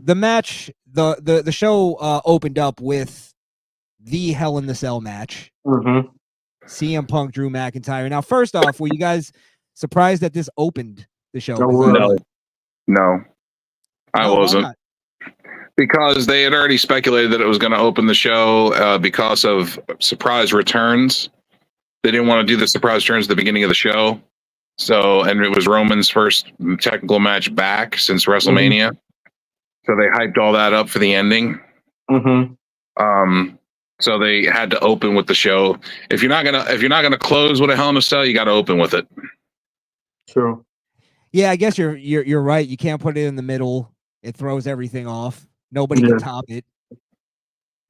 the match, the show opened up with the Hell in the Cell match. Mm-hmm. CM Punk, Drew McIntyre. Now, first off, were you guys surprised that this opened the show? No, I wasn't. Because they had already speculated that it was going to open the show because of surprise returns. They didn't want to do the surprise returns at the beginning of the show. So, and it was Roman's first technical match back since WrestleMania. So they hyped all that up for the ending. So they had to open with the show. If you're not gonna close with a Hell in a Cell, you got to open with it. True. Yeah, I guess you're right. You can't put it in the middle. It throws everything off. Nobody can top it.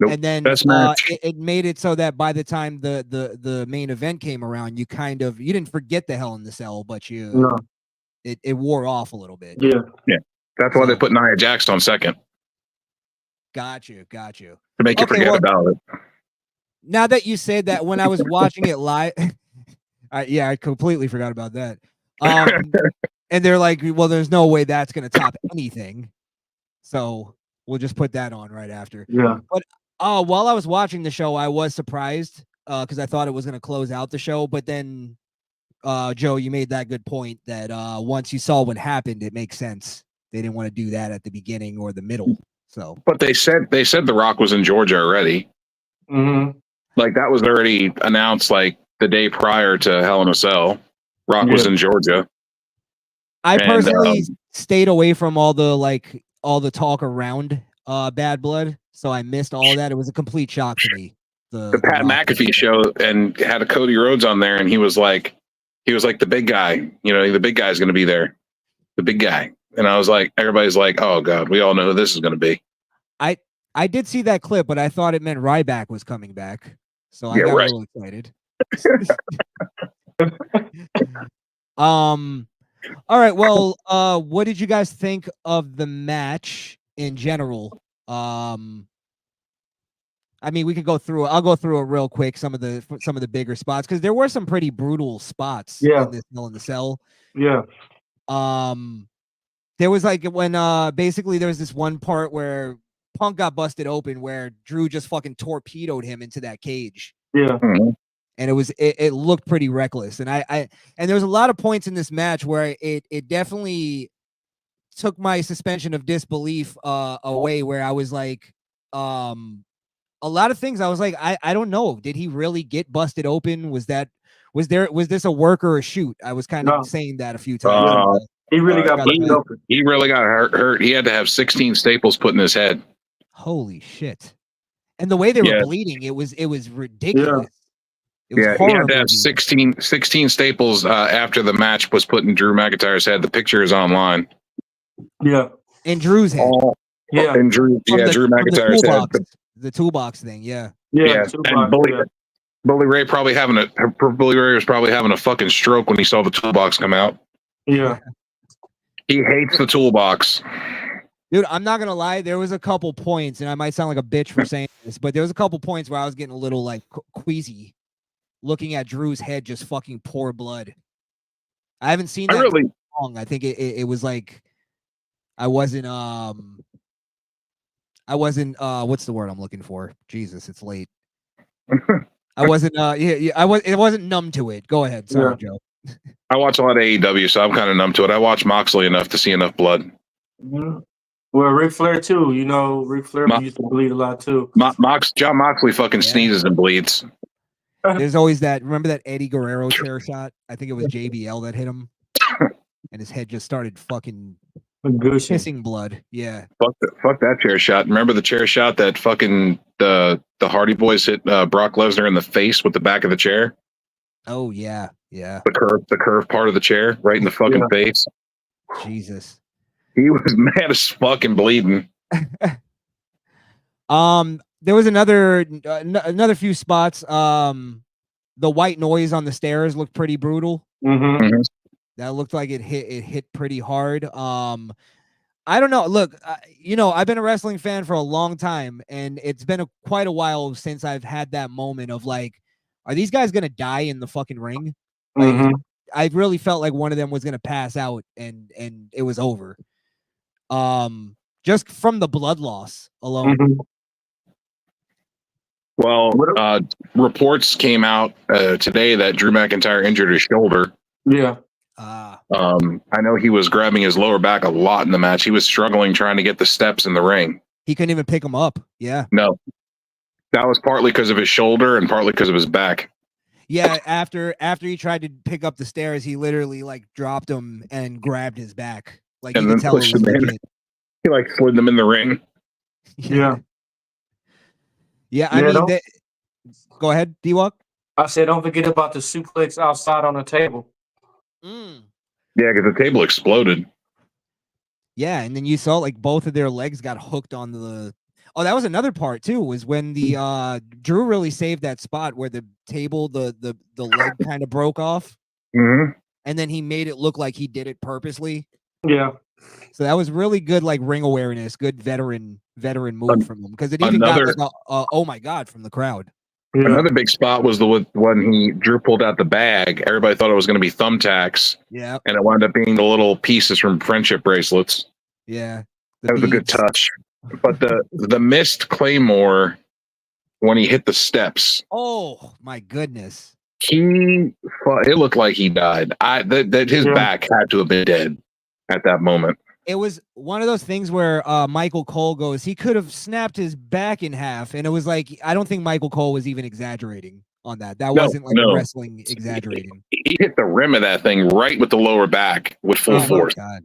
Nope. And then it made it so that by the time the main event came around, you didn't forget the Hell in the Cell, but it wore off a little bit. Yeah. That's why they put Nia Jax on second. Got you. To make you forget about it. Now that you said that, when I was watching it live, I completely forgot about that. And they're like, well, there's no way that's going to top anything. So we'll just put that on right after. Yeah. But while I was watching the show, I was surprised because I thought it was going to close out the show. But then, Joe, you made that good point that once you saw what happened, it makes sense. They didn't want to do that at the beginning or the middle. So, but they said The Rock was in Georgia already. Like that was already announced like the day prior to Hell in a Cell. Rock was in Georgia. I personally stayed away from all the talk around Bad Blood, so I missed all of that. It was a complete shock to me. The Pat McAfee show and had a Cody Rhodes on there, and he was like the big guy. You know, the big guy's going to be there, the big guy. And I was like, everybody's like, oh god, we all know who this is going to be. I did see that clip, but I thought it meant Ryback was coming back, so I got real excited. All right. Well, what did you guys think of the match in general? I mean, we could go through. I'll go through it real quick. Some of the bigger spots because there were some pretty brutal spots in this Hell in the Cell. Yeah. There was like when basically there was this one part where Punk got busted open where Drew just fucking torpedoed him into that cage. Yeah. And it looked pretty reckless. And and there was a lot of points in this match where it definitely took my suspension of disbelief away, where I was like, a lot of things I was like, I don't know. Did he really get busted open? Was this a work or a shoot? I was kind of saying that a few times. He really got busted open. He really got hurt. He had to have 16 staples put in his head. Holy shit. And the way they were bleeding, it was ridiculous. He had to have 16 staples after the match was put in Drew McIntyre's head. The picture is online. Yeah. In Drew's head. And Drew McIntyre's head. The toolbox thing, yeah. And Bully Ray was probably having a fucking stroke when he saw the toolbox come out. Yeah. He hates the toolbox. Dude, I'm not gonna lie. There was a couple points, and I might sound like a bitch for saying this, but there was a couple points where I was getting a little like queasy, looking at Drew's head just fucking pour blood. I haven't seen that in long. I think it was like I wasn't what's the word I'm looking for? Jesus, it's late. I wasn't it wasn't numb to it. Go ahead. Sorry, Joe. I watch a lot of AEW, so I'm kind of numb to it. I watch Moxley enough to see enough blood. Mm-hmm. Well, Ric Flair too. You know, Ric Flair used to bleed a lot too. John Moxley fucking sneezes and bleeds. There's always that. Remember that Eddie Guerrero chair shot? I think it was JBL that hit him, and his head just started fucking pissing blood. Yeah. Fuck that chair shot. Remember the chair shot that fucking the Hardy Boys hit Brock Lesnar in the face with the back of the chair? Oh yeah, yeah. The curved part of the chair, right in the fucking face. Jesus. He was mad as fucking bleeding. There was another few spots. The white noise on the stairs looked pretty brutal. Mm-hmm. That looked like it hit pretty hard. I don't know. Look, I've been a wrestling fan for a long time, and it's been quite a while since I've had that moment of like, are these guys gonna die in the fucking ring? Like, I really felt like one of them was gonna pass out, and it was over. just from the blood loss alone. Mhm. Well, reports came out today that Drew McIntyre injured his shoulder. Yeah. I know he was grabbing his lower back a lot in the match. He was struggling trying to get the steps in the ring. He couldn't even pick him up. Yeah. No, that was partly because of his shoulder and partly because of his back. Yeah. After he tried to pick up the stairs, he literally like dropped him and grabbed his back. Like And you then could tell it pushed was him in. legit. He like slid them in the ring. Yeah. Yeah. I mean, go ahead, D-Walk. I said, don't forget about the suplex outside on the table. Mm. Yeah, because the table exploded. Yeah, and then you saw like both of their legs got hooked on the. Oh, that was another part too. Was when the Drew really saved that spot where the table, the leg kind of broke off, Mm-hmm. and then he made it look like he did it purposely. Yeah. So that was really good, like ring awareness, good veteran move from him because it even got like a oh my god from the crowd. Yeah. Another big spot was when Drew pulled out the bag. Everybody thought it was going to be thumbtacks. Yeah, and it wound up being the little pieces from friendship bracelets. Yeah, that was a good touch. But the missed Claymore when he hit the steps. Oh my goodness! It looked like he died. His back had to have been dead at that moment. It was one of those things where Michael Cole goes, he could have snapped his back in half. And it was like, I don't think Michael Cole was even exaggerating on that. That wasn't like wrestling exaggerating. He hit the rim of that thing right with the lower back with full force. God.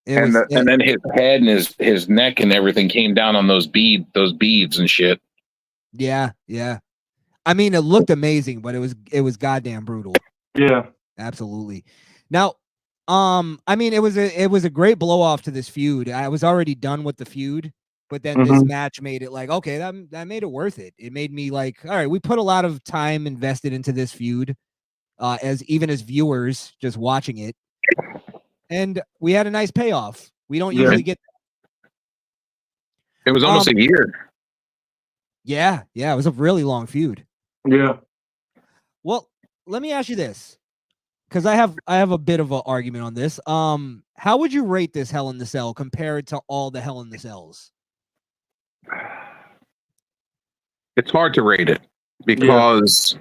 And then his head and his neck and everything came down on those beads and shit. Yeah, yeah. I mean, it looked amazing, but it was goddamn brutal. Yeah. Absolutely. Now, I mean, it was a great blow off to this feud. I was already done with the feud, but then this match made it like, okay, that made it worth it. It made me like, all right, we put a lot of time invested into this feud, as viewers just watching it, and we had a nice payoff. We don't usually get. It was almost a year. Yeah, it was a really long feud. Yeah. Well, let me ask you this. Because I have a bit of an argument on this. How would you rate this Hell in the Cell compared to all the Hell in the Cells? It's hard to rate it because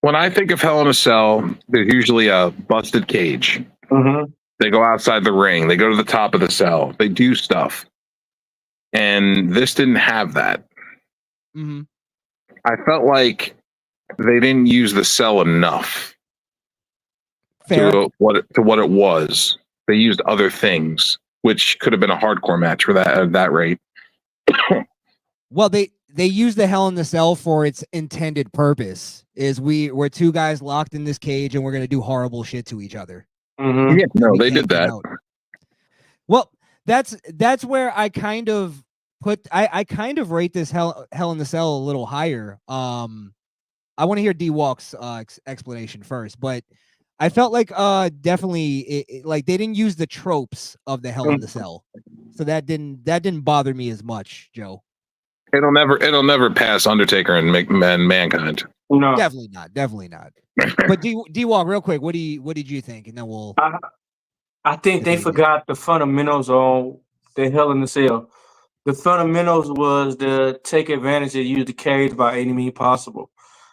when I think of Hell in a Cell, there's usually a busted cage. Mm-hmm. They go outside the ring. They go to the top of the cell. They do stuff. And this didn't have that. Mm-hmm. I felt like they didn't use the cell enough to what it was. They used other things, which could have been a hardcore match for that at that rate. Well, they used the Hell in the Cell for its intended purpose. Is we're two guys locked in this cage and we're gonna do horrible shit to each other. Mm-hmm. Yeah, no, they did that. Well, that's where I kind of I kind of rate this Hell in the Cell a little higher. I want to hear D-Walk's explanation first, but I felt like definitely like they didn't use the tropes of the Hell in the Cell, so that didn't bother me as much, Joe. It'll never pass Undertaker and Mankind. No, definitely not. But D-Walk, real quick, what did you think? And then we'll. I think they forgot the fundamentals on the Hell in the Cell. The fundamentals was to take advantage and use the cage by any means possible.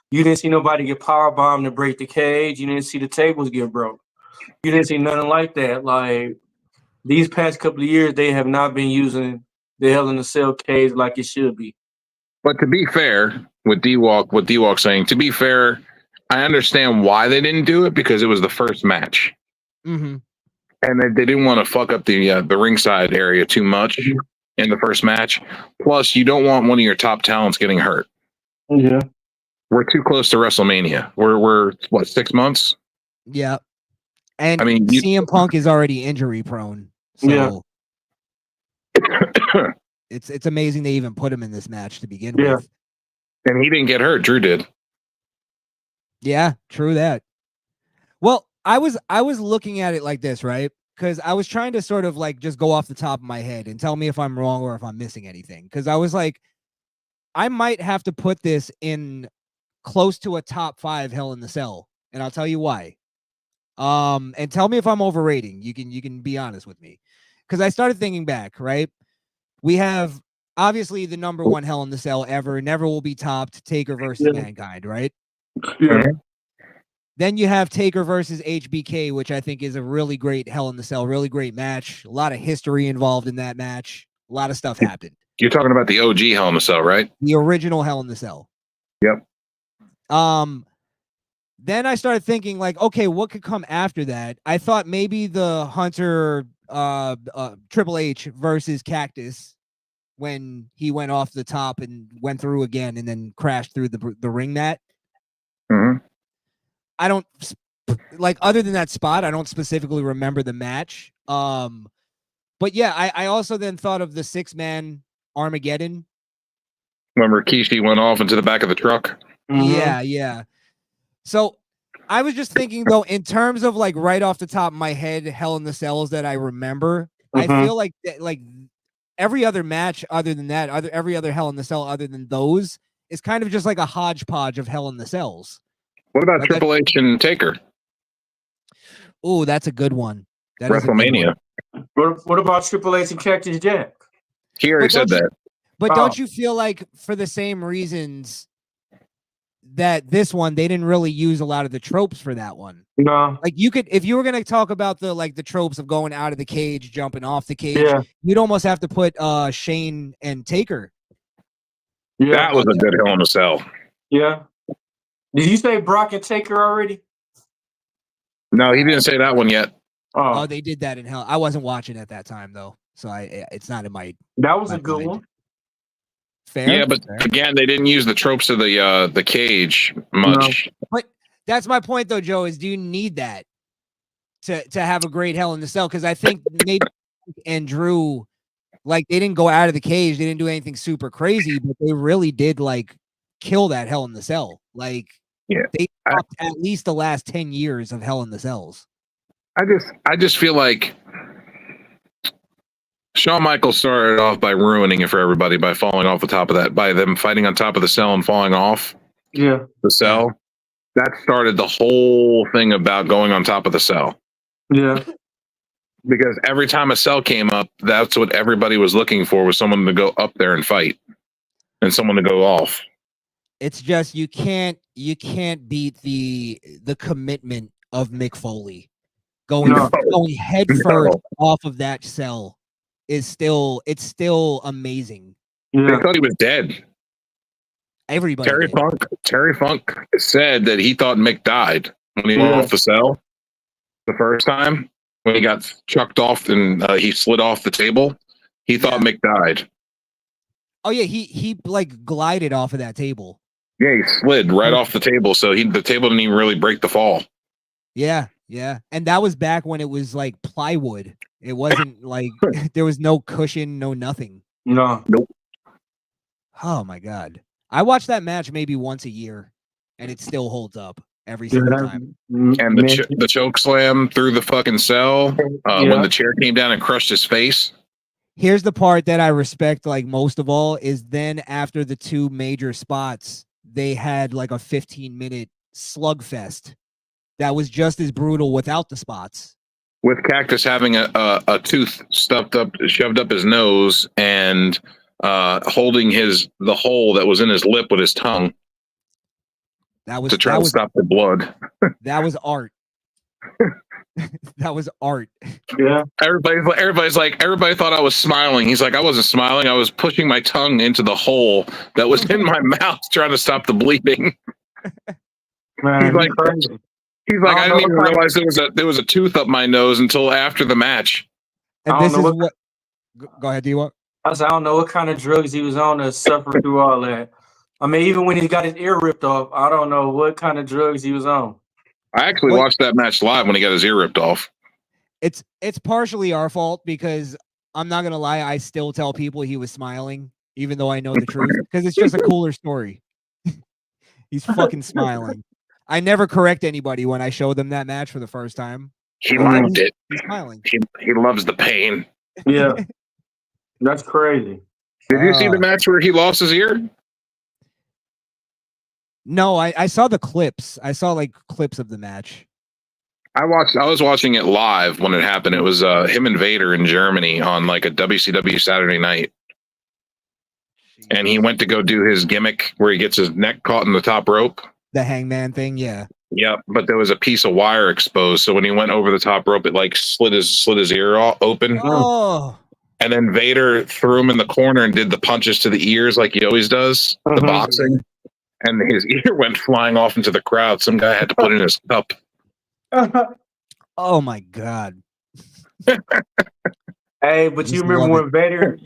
You didn't see nobody get powerbombed to break the cage. You didn't see the tables get broke. You didn't see nothing like that. Like these past couple of years, they have not been using the Hell in the Cell cage like it should be. But to be fair, with D-Walk saying, to be fair, I understand why they didn't do it because it was the first match. Mm-hmm. And they didn't want to fuck up the ringside area too much in the first match. Plus, you don't want one of your top talents getting hurt. Yeah. We're too close to WrestleMania. We're what, 6 months? Yeah. And I mean, CM Punk is already injury prone. So it's amazing they even put him in this match to begin with. And he didn't get hurt. Drew did. Yeah, true that. Well, I was looking at it like this, right? Because I was trying to sort of like just go off the top of my head and tell me if I'm wrong or if I'm missing anything. Because I was like, I might have to put this in close to a top 5 Hell in the Cell, and I'll tell you why. And tell me if I'm overrating. You can be honest with me. because I started thinking back, right? We have obviously the number one Hell in the Cell ever, never will be topped, Taker versus Mankind, right? Yeah. Then you have Taker versus HBK, which I think is a really great Hell in the Cell, really great match. A lot of history involved in that match. A lot of stuff happened. You're talking about the OG Hell in the Cell, right? The original Hell in the Cell. Yep. Then I started thinking, like, okay, what could come after that? I thought maybe the Hunter Triple H versus Cactus, when he went off the top and went through again and then crashed through the ring mat. Mm-hmm. I don't like, other than that spot, I don't specifically remember the match. But yeah, I also then thought of the 6-man Armageddon. When Rikishi went off into the back of the truck. Yeah. So I was just thinking, though, in terms of like right off the top of my head, Hell in the Cells that I remember, I feel like every other match other than that, every other Hell in the Cell other than those is kind of just like a hodgepodge of Hell in the Cells. What about Triple H and Taker? Oh, that's a good one. That WrestleMania. What about Triple H and Cactus Jack? He already said that. But don't you feel like, for the same reasons that this one, they didn't really use a lot of the tropes for that one? No. Like, you could, if you were going to talk about the tropes of going out of the cage, jumping off the cage, you'd almost have to put Shane and Taker. Yeah, that was a good Hell in a Cell. Yeah. Did you say Brock and Taker already? No, he didn't say that one yet. Oh, they did that in Hell. I wasn't watching at that time though, so it's not in my. That was a good one. Fair. Yeah, but again, they didn't use the tropes of the cage much. No. But that's my point, though, Joe. Is do you need that to have a great Hell in the Cell? Because I think maybe and Drew, like, they didn't go out of the cage, they didn't do anything super crazy, but they really did like kill that Hell in the Cell. Like, they topped at least the last 10 years of Hell in the Cells. I just feel like Shawn Michaels started off by ruining it for everybody by falling off the top of that, by them fighting on top of the cell and falling off the cell. That started the whole thing about going on top of the cell. Yeah. Because every time a cell came up, that's what everybody was looking for, was someone to go up there and fight and someone to go off. It's just, you can't beat the commitment of Mick Foley. Going head first off of that cell is still amazing. They thought he was dead. Everybody. Terry Funk said that he thought Mick died when he went off the cell the first time, when he got chucked off and he slid off the table. He thought Mick died. Oh yeah, he like glided off of that table. Yeah, he slid right off the table, so the table didn't even really break the fall. Yeah. And that was back when it was like plywood. It wasn't like there was no cushion, no nothing. No. Nope. Oh my God. I watch that match maybe once a year and it still holds up every single time. And the choke slam through the fucking cell when the chair came down and crushed his face. Here's the part that I respect like most of all, is then after the two major spots, they had like a 15-minute slugfest that was just as brutal without the spots. With Cactus having a tooth shoved up his nose and holding the hole that was in his lip with his tongue. To try to stop the blood. That was art. That was art. Yeah. Everybody thought I was smiling. He's like, I wasn't smiling. I was pushing my tongue into the hole that was in my mouth, trying to stop the bleeding. Man, he's like, I didn't even realize there was a tooth up my nose until after the match. And this is what. Go ahead, D-Walk. I don't know what kind of drugs he was on to suffer through all that. I mean, even when he got his ear ripped off, I don't know what kind of drugs he was on. I actually watched that match live when he got his ear ripped off. It's partially our fault, because I'm not gonna lie, I still tell people he was smiling, even though I know the truth, because it's just a cooler story. He's fucking smiling. I never correct anybody when I show them that match for the first time. He liked it. He's smiling. He loves the pain. Yeah. That's crazy. Did you see the match where he lost his ear? No, I saw the clips. I saw like clips of the match. I was watching it live when it happened. It was him and Vader in Germany on like a WCW Saturday night. And he went to go do his gimmick where he gets his neck caught in the top rope. The hangman thing, yeah. Yep, but there was a piece of wire exposed. So when he went over the top rope, it like slid his ear open. Oh. And then Vader threw him in the corner and did the punches to the ears like he always does, the boxing. And his ear went flying off into the crowd. Some guy had to put it in his cup. Oh my God. Hey, but you remember when Vader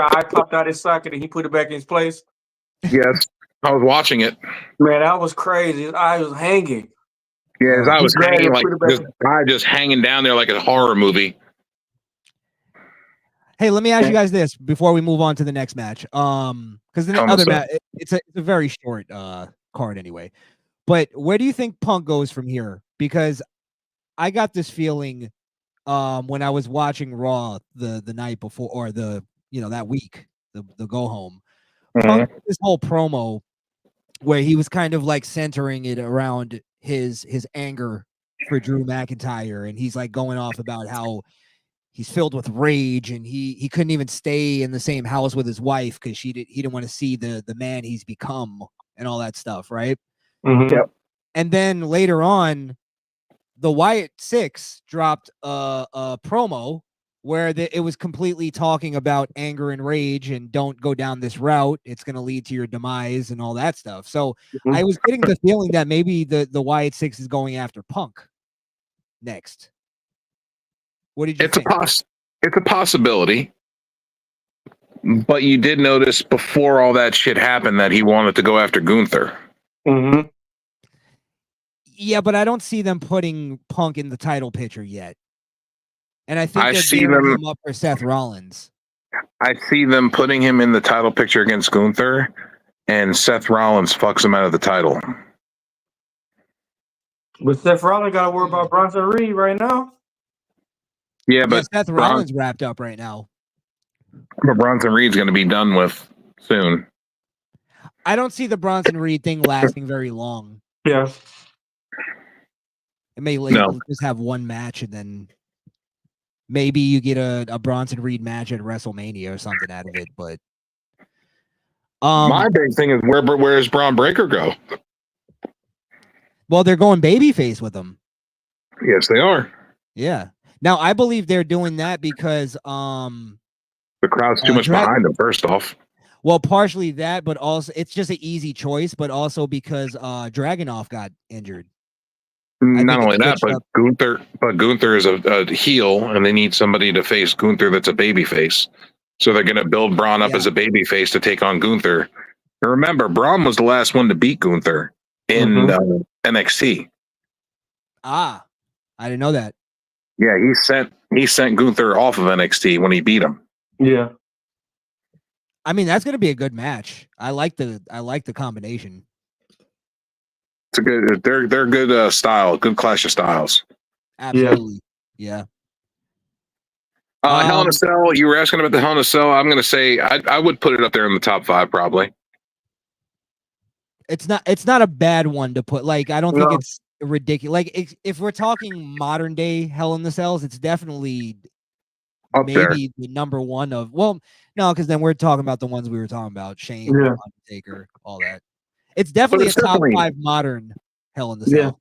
eye popped out his socket and he put it back in his place? Yes. I was watching it. Man, that was crazy. His eye was hanging. Yeah, his eye was hanging like his eye just hanging down there like a horror movie. Hey, let me ask you guys this before we move on to the next match. Because the other match, it's a very short card anyway. But where do you think Punk goes from here? Because I got this feeling when I was watching Raw the night before, or that week, the go home. Punk, this whole promo where he was kind of like centering it around his anger for Drew McIntyre, and he's like going off about how he's filled with rage and he couldn't even stay in the same house with his wife because he didn't want to see the man he's become and all that stuff, right? Yep. And then later on, the Wyatt Six dropped a promo where it was completely talking about anger and rage and don't go down this route. It's going to lead to your demise and all that stuff. So I was getting the feeling that maybe the Wyatt Six is going after Punk next. What did you think? It's a possibility. But you did notice before all that shit happened that he wanted to go after Gunther. Mm-hmm. Yeah, but I don't see them putting Punk in the title picture yet. And I think they're see gearing him up for Seth Rollins. I see them putting him in the title picture against Gunther, and Seth Rollins fucks him out of the title. But Seth Rollins got to worry about Bronson Reed right now. Yeah, but Seth Rollins wrapped up right now. But Bronson Reed's going to be done with soon. I don't see the Bronson Reed thing lasting very long. Yeah. It may just have one match and then maybe you get a Bronson Reed match at WrestleMania or something out of it. But my big thing is where does Braun Breaker go? Well, they're going babyface with him. Yes, they are. Yeah. Now I believe they're doing that because the crowd's too much behind them. First off, well, partially that, but also it's just an easy choice. But also because Dragunov got injured. Not only that, but Gunther is a heel, and they need somebody to face Gunther that's a babyface. So they're going to build Braun up as a babyface to take on Gunther. And remember, Braun was the last one to beat Gunther in NXT. Ah, I didn't know that. Yeah, he sent Gunther off of NXT when he beat him. Yeah. I mean, that's going to be a good match. I like the combination. It's a good. They're good style. Good clash of styles. Absolutely. Yeah. Hell in a Cell. You were asking about the Hell in a Cell. I'm going to say I would put it up there in the top 5 probably. It's not a bad one to put. Like I don't think it's ridiculous. Like if we're talking modern day Hell in the Cells, it's definitely up maybe there. the number one of. Well, no, because then we're talking about the ones we were talking about: Shane, Undertaker, all that. It's definitely a top 5 modern Hell in the Cell.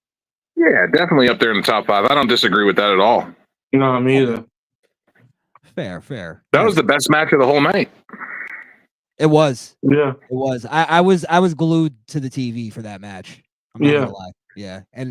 Yeah, definitely up there in the top 5. I don't disagree with that at all. No, me either. Fair. That was the best match of the whole night. It was. Yeah. It was. I was glued to the TV for that match. I'm not gonna lie. Yeah. And